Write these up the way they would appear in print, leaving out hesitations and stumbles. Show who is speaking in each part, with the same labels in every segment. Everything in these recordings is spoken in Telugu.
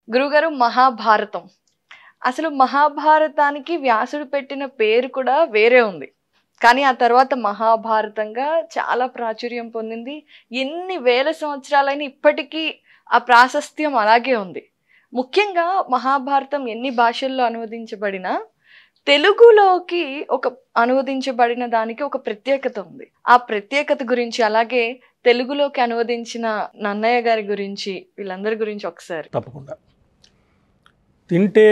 Speaker 1: గురుగారు మహాభారతం. అసలు మహాభారతానికి వ్యాసుడు పెట్టిన పేరు కూడా వేరే ఉంది. కానీ ఆ తర్వాత మహాభారతంగా చాలా ప్రాచుర్యం పొందింది. ఎన్ని వేల సంవత్సరాలైనా ఇప్పటికీ ఆ ప్రాశస్త్యం అలాగే ఉంది. ముఖ్యంగా మహాభారతం ఎన్ని భాషల్లో అనువదించబడినా తెలుగులోకి అనువదించబడిన దానికి ఒక ప్రత్యేకత ఉంది. ఆ ప్రత్యేకత గురించి, అలాగే తెలుగులోకి అనువదించిన నన్నయ్య గారి గురించి, వీళ్ళందరి గురించి ఒకసారి.
Speaker 2: తప్పకుండా. తింటే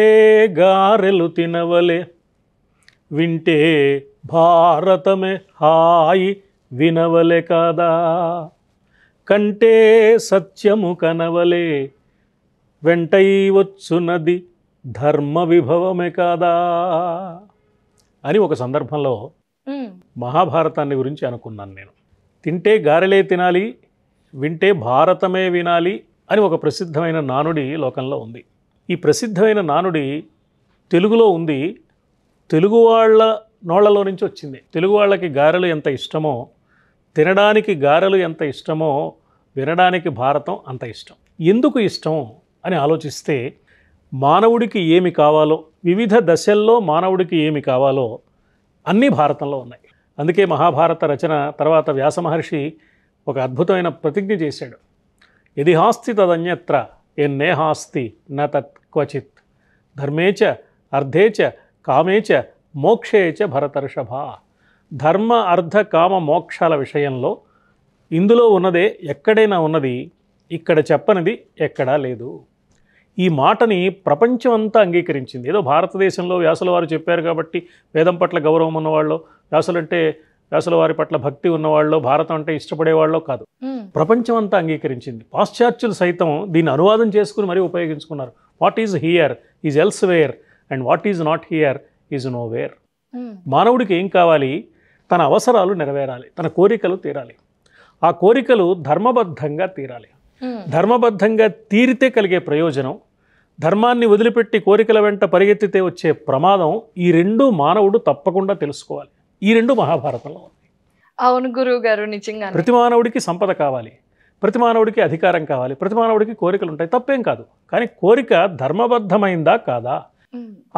Speaker 2: గారెలు తినవలే, వింటే భారతమే హాయి వినవలే కాదా, కంటే సత్యము కనవలే, వెంటై వచ్చునది ధర్మ విభవమే కాదా అని ఒక సందర్భంలో మహాభారతాన్ని గురించి అనుకున్నాను నేను. తింటే గారెలే తినాలి, వింటే భారతమే వినాలి అని ఒక ప్రసిద్ధమైన నానుడి లోకంలో ఉంది. ఈ ప్రసిద్ధమైన నానుడి తెలుగులో ఉంది. తెలుగు వాళ్ళ నోళ్లలో నుంచి వచ్చింది. తెలుగు వాళ్ళకి గారెలు ఎంత ఇష్టమో, తినడానికి గారెలు ఎంత ఇష్టమో, వినడానికి భారతం అంత ఇష్టం. ఎందుకు ఇష్టం అని ఆలోచిస్తే, మానవుడికి ఏమి కావాలో, వివిధ దశల్లో మానవుడికి ఏమి కావాలో అన్నీ భారతంలో ఉన్నాయి. అందుకే మహాభారత రచన తర్వాత వ్యాస మహర్షి ఒక అద్భుతమైన ప్రతిజ్ఞ చేశాడు. యది హాస్తి తదన్యత్ర ఎన్నేహాస్తి న తత్ క్వచిత్, ధర్మేచ అర్థేచ కామేచ మోక్షేచ భరతర్షభ. ధర్మ అర్థ కామ మోక్షాల విషయంలో ఇందులో ఉన్నదే ఎక్కడైనా ఉన్నది, ఇక్కడ చెప్పనిది ఎక్కడా లేదు. ఈ మాటని ప్రపంచం అంతా అంగీకరించింది. ఏదో భారతదేశంలో వ్యాసుల వారు చెప్పారు కాబట్టి వేదం పట్ల గౌరవం ఉన్నవాళ్ళు, వ్యాసుల వారి పట్ల భక్తి ఉన్నవాళ్ళు, భారతం అంటే ఇష్టపడేవాళ్ళు కాదు. ప్రపంచం అంతా అంగీకరించింది. పాశ్చాత్యులు సైతం దీన్ని అనువాదం చేసుకుని మరీ ఉపయోగించుకున్నారు. What is here is elsewhere and what is not here is nowhere. మానవుడికి ఏం కావాలి? తన అవసరాలు నెరవేరాలి, తన కోరికలు తీరాలి. ఆ కోరికలు ధర్మబద్ధంగా తీరాలి. ధర్మబద్ధంగా తీరితే కలిగే ప్రయోజనం, ధర్మాన్ని వదిలిపెట్టి కోరికల వెంట పరిగెత్తితే వచ్చే ప్రమాదం, ఈ రెండు మానవుడు తప్పకుండా తెలుసుకోవాలి. ఈ రెండు మహాభారతంలో ఉంది.
Speaker 1: అవును గురువు గారు, నిజంగా
Speaker 2: ప్రతి మానవుడికి సంపద కావాలి, ప్రతి మానవుడికి అధికారం కావాలి, ప్రతి మానవుడికి కోరికలు ఉంటాయి, తప్పేం కాదు. కానీ కోరిక ధర్మబద్ధమైందా కాదా,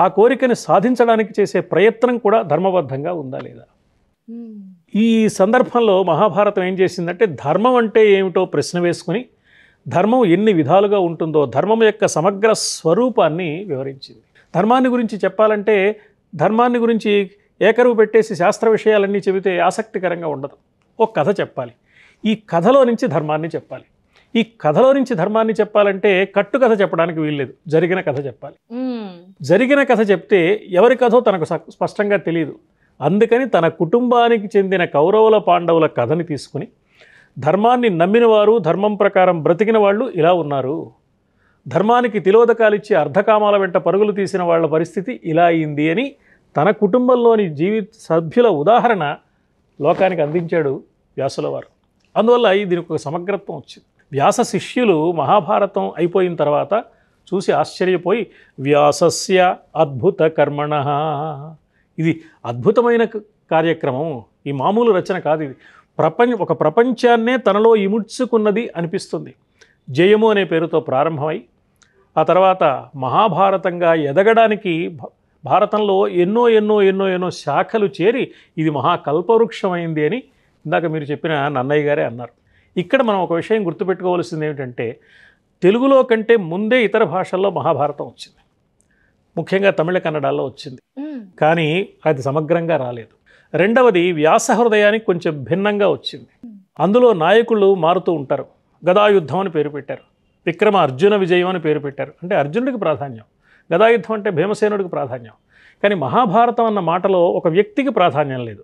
Speaker 2: ఆ కోరికని సాధించడానికి చేసే ప్రయత్నం కూడా ధర్మబద్ధంగా ఉందా లేదా. ఈ సందర్భంలో మహాభారతం ఏం చేసిందంటే, ధర్మం అంటే ఏమిటో ప్రశ్న వేసుకుని ధర్మం ఎన్ని విధాలుగా ఉంటుందో ధర్మం యొక్క సమగ్ర స్వరూపాన్ని వివరించింది. ధర్మాన్ని గురించి చెప్పాలంటే ధర్మాన్ని గురించి ఏకరువు పెట్టేసి శాస్త్ర విషయాలన్నీ చెబితే ఆసక్తికరంగా ఉండదు. ఒక కథ చెప్పాలి, ఈ కథలో నుంచి ధర్మాన్ని చెప్పాలి. ఈ కథలో నుంచి ధర్మాన్ని చెప్పాలంటే కట్టుకథ చెప్పడానికి వీల్లేదు, జరిగిన కథ చెప్పాలి. జరిగిన కథ చెప్తే ఎవరి కథో తనకు స్పష్టంగా తెలియదు. అందుకని తన కుటుంబానికి చెందిన కౌరవుల పాండవుల కథని తీసుకుని, ధర్మాన్ని నమ్మిన వారు, ధర్మం ప్రకారం బ్రతికిన వాళ్ళు ఇలా ఉన్నారు, ధర్మానికి తిలోదకాలిచ్చి అర్ధకామాల వెంట పరుగులు తీసిన వాళ్ళ పరిస్థితి ఇలా అయింది అని తన కుటుంబంలోని జీవిత సభ్యుల ఉదాహరణ లోకానికి అందించాడు వ్యాసుల వారు. అందువల్ల దీనికి ఒక సమగ్రత్వం వచ్చింది. వ్యాస శిష్యులు మహాభారతం అయిపోయిన తర్వాత చూసి ఆశ్చర్యపోయి, వ్యాసస్య అద్భుత కర్మణ, ఇది అద్భుతమైన కార్యక్రమం, ఈ మామూలు రచన కాదు, ఇది ఒక ప్రపంచాన్నే తనలో ఇముడ్చుకున్నది అనిపిస్తుంది. జయము అనే పేరుతో ప్రారంభమై ఆ తర్వాత మహాభారతంగా ఎదగడానికి భారతంలో ఎన్నో ఎన్నో ఎన్నో ఎన్నో శాఖలు చేరి ఇది మహాకల్పవృక్షమైంది అని ఇందాక మీరు చెప్పిన నన్నయ్య గారే అన్నారు. ఇక్కడ మనం ఒక విషయం గుర్తుపెట్టుకోవాల్సింది ఏమిటంటే, తెలుగులో కంటే ముందే ఇతర భాషల్లో మహాభారతం వచ్చింది. ముఖ్యంగా తమిళ కన్నడాల్లో వచ్చింది, కానీ అది సమగ్రంగా రాలేదు. రెండవది వ్యాస హృదయానికి కొంచెం భిన్నంగా వచ్చింది. అందులో నాయకులు మారుతూ ఉంటారు. గదాయుద్ధం అని పేరు పెట్టారు, విక్రమ అర్జున విజయం అని పేరు పెట్టారు. అంటే అర్జునుడికి ప్రాధాన్యం, గదాయుద్ధం అంటే భీమసేనుడికి ప్రాధాన్యం. కానీ మహాభారతం అన్న మాటలో ఒక వ్యక్తికి ప్రాధాన్యం లేదు.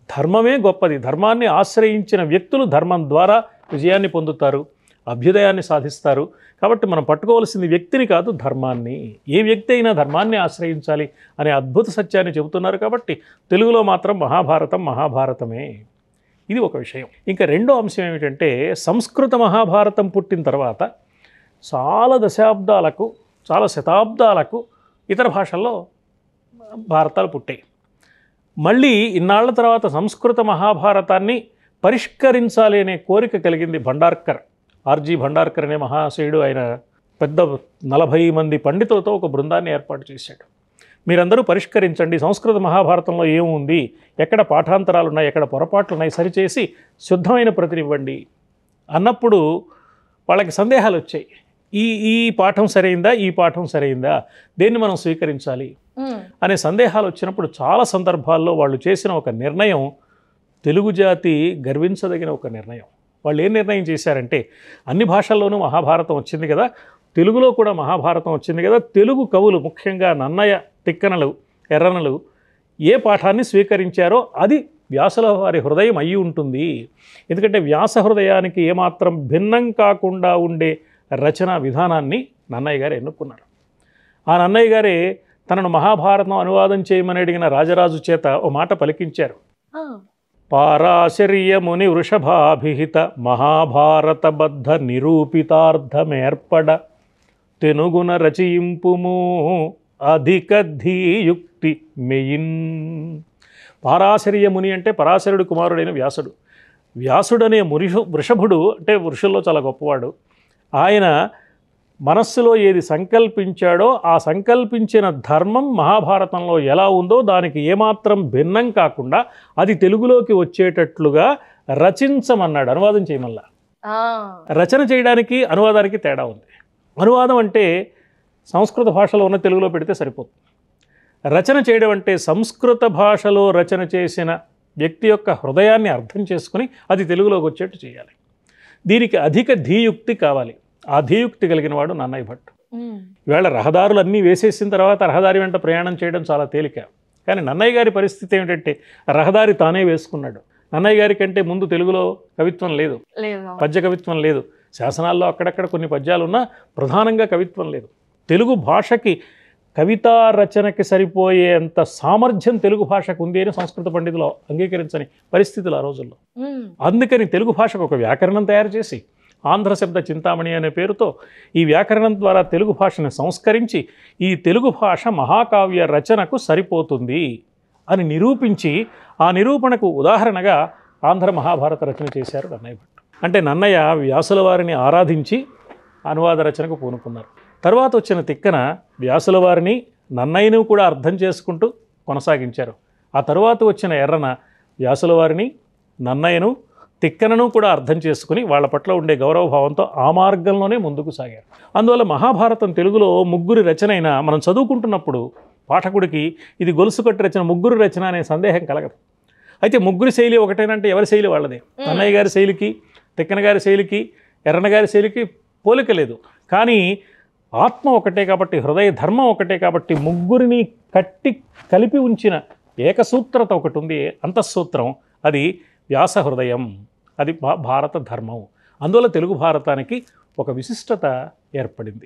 Speaker 2: ధర్మమే గొప్పది. ధర్మాన్ని ఆశ్రయించిన వ్యక్తులు ధర్మం ద్వారా విజయాన్ని పొందుతారు, అభ్యుదయాన్ని సాధిస్తారు. కాబట్టి మనం పట్టుకోవాల్సింది వ్యక్తిని కాదు, ధర్మాన్ని. ఏ వ్యక్తి అయినా ధర్మాన్ని ఆశ్రయించాలి అనే అద్భుత సత్యాన్ని చెబుతున్నారు. కాబట్టి తెలుగులో మాత్రం మహాభారతం మహాభారతమే. ఇది ఒక విషయం. ఇంకా రెండో అంశం ఏమిటంటే, సంస్కృత మహాభారతం పుట్టిన తర్వాత చాలా శతాబ్దాలకు ఇతర భాషల్లో భారతాలు పుట్టాయి. మళ్ళీ ఇన్నాళ్ల తర్వాత సంస్కృత మహాభారతాన్ని పరిష్కరించాలి అనే కోరిక కలిగింది భండార్కర్. ఆర్జీ భండార్కర్ అనే మహాశయుడు ఆయన పెద్ద 40 మంది పండితులతో ఒక బృందాన్ని ఏర్పాటు చేశాడు. మీరందరూ పరిష్కరించండి, సంస్కృత మహాభారతంలో ఏముంది, ఎక్కడ పాఠాంతరాలు ఉన్నాయి, ఎక్కడ పొరపాట్లు ఉన్నాయి, సరిచేసి శుద్ధమైన ప్రతినివ్వండి అన్నప్పుడు వాళ్ళకి సందేహాలు వచ్చాయి. ఈ పాఠం సరైందా, ఈ పాఠం సరైందా, దేన్ని మనం స్వీకరించాలి అనే సందేహాలు వచ్చినప్పుడు చాలా సందర్భాల్లో వాళ్ళు చేసిన ఒక నిర్ణయం తెలుగు జాతి గర్వించదగిన ఒక నిర్ణయం. వాళ్ళు ఏం నిర్ణయం చేశారంటే, అన్ని భాషల్లోనూ మహాభారతం వచ్చింది కదా, తెలుగులో కూడా మహాభారతం వచ్చింది కదా, తెలుగు కవులు ముఖ్యంగా నన్నయ, తిక్కనలు, ఎర్రనలు ఏ పాఠాన్ని స్వీకరించారో అది వ్యాసుల వారి హృదయం అయ్యి ఉంటుంది. ఎందుకంటే వ్యాస హృదయానికి ఏమాత్రం భిన్నం కాకుండా ఉండే రచనా విధానాన్ని నన్నయ్య గారు ఎన్నుకున్నారు. ఆ నన్నయ్య గారే తనను మహాభారతం అనువాదం చేయమని అడిగిన రాజరాజు చేత ఓ మాట పలికించారు. పారాశర్యముని వృషభాభిహిత మహాభారతబద్ధ నిరూపితార్థమేర్పడ తెనుగున రచయింపుము అధిక ధీయుక్తి మెయిన్. పారాశర్యముని అంటే పరాశరుడు కుమారుడైన వ్యాసుడు. వ్యాసుడనే వృషభుడు అంటే వృషుల్లో చాలా గొప్పవాడు. ఆయన మనస్సులో ఏది సంకల్పించాడో ఆ సంకల్పించిన ధర్మం మహాభారతంలో ఎలా ఉందో దానికి ఏమాత్రం భిన్నం కాకుండా అది తెలుగులోకి వచ్చేటట్లుగా రచించమన్నాడు, అనువాదం చేయమల్లా. రచన చేయడానికి అనువాదానికి తేడా ఉంది. అనువాదం అంటే సంస్కృత భాషలో ఉన్న తెలుగులో పెడితే సరిపోతుంది. రచన చేయడం అంటే సంస్కృత భాషలో రచన చేసిన వ్యక్తి యొక్క హృదయాన్ని అర్థం చేసుకుని అది తెలుగులోకి వచ్చేట్టు చేయాలి. దీనికి అధిక ధీయుక్తి కావాలి. ఆ ధీయుక్తి కలిగిన వాడు నన్నయ్య భట్. ఈవేళ రహదారులు అన్నీ వేసేసిన తర్వాత రహదారి వెంట ప్రయాణం చేయడం చాలా తేలిక. కానీ నన్నయ్య గారి పరిస్థితి ఏమిటంటే రహదారి తానే వేసుకున్నాడు. నన్నయ్య గారి కంటే ముందు తెలుగులో కవిత్వం లేదు, పద్య కవిత్వం లేదు. శాసనాల్లో అక్కడక్కడ కొన్ని పద్యాలున్నా ప్రధానంగా కవిత్వం లేదు. తెలుగు భాషకి కవితా రచనకి సరిపోయేంత సామర్థ్యం తెలుగు భాషకు ఉంది అని సంస్కృత పండితులు అంగీకరించని పరిస్థితులు ఆ రోజుల్లో. అందుకని తెలుగు భాషకు ఒక వ్యాకరణం తయారు చేసి ఆంధ్ర శబ్ద చింతామణి అనే పేరుతో ఈ వ్యాకరణం ద్వారా తెలుగు భాషను సంస్కరించి ఈ తెలుగు భాష మహాకావ్య రచనకు సరిపోతుంది అని నిరూపించి ఆ నిరూపణకు ఉదాహరణగా ఆంధ్ర మహాభారత రచన చేశారు నన్నయ్య భట్. అంటే నన్నయ్య వ్యాసుల వారిని ఆరాధించి అనువాద రచనకు పూనుకున్నారు. తర్వాత వచ్చిన తిక్కన వ్యాసుల వారిని నన్నయ్యను కూడా అర్థం చేసుకుంటూ కొనసాగించారు. ఆ తరువాత వచ్చిన ఎర్రన వ్యాసుల వారిని నన్నయ్యను తిక్కనను కూడా అర్థం చేసుకుని వాళ్ళ పట్ల ఉండే గౌరవభావంతో ఆ మార్గంలోనే ముందుకు సాగారు. అందువల్ల మహాభారతం తెలుగులో ముగ్గురి రచన అయినా మనం చదువుకుంటున్నప్పుడు పాఠకుడికి ఇది గొలుసు కట్టు రచన, ముగ్గురు రచన అనే సందేహం కలగదు. అయితే ముగ్గురి శైలి ఒకటేనంటే ఎవరి శైలి వాళ్ళదే. నన్నయ్య గారి శైలికి, తిక్కన గారి శైలికి, ఎర్రన గారి శైలికి పోలిక లేదు. కానీ ఆత్మ ఒకటే కాబట్టి, హృదయ ధర్మం ఒకటే కాబట్టి ముగ్గురిని కట్టి కలిపి ఉంచిన ఏకసూత్రత ఒకటి ఉంది, అంతఃసూత్రం. అది వ్యాస హృదయం, అది భారత ధర్మం. అందువల్ల తెలుగు భారతానికి ఒక విశిష్టత ఏర్పడింది.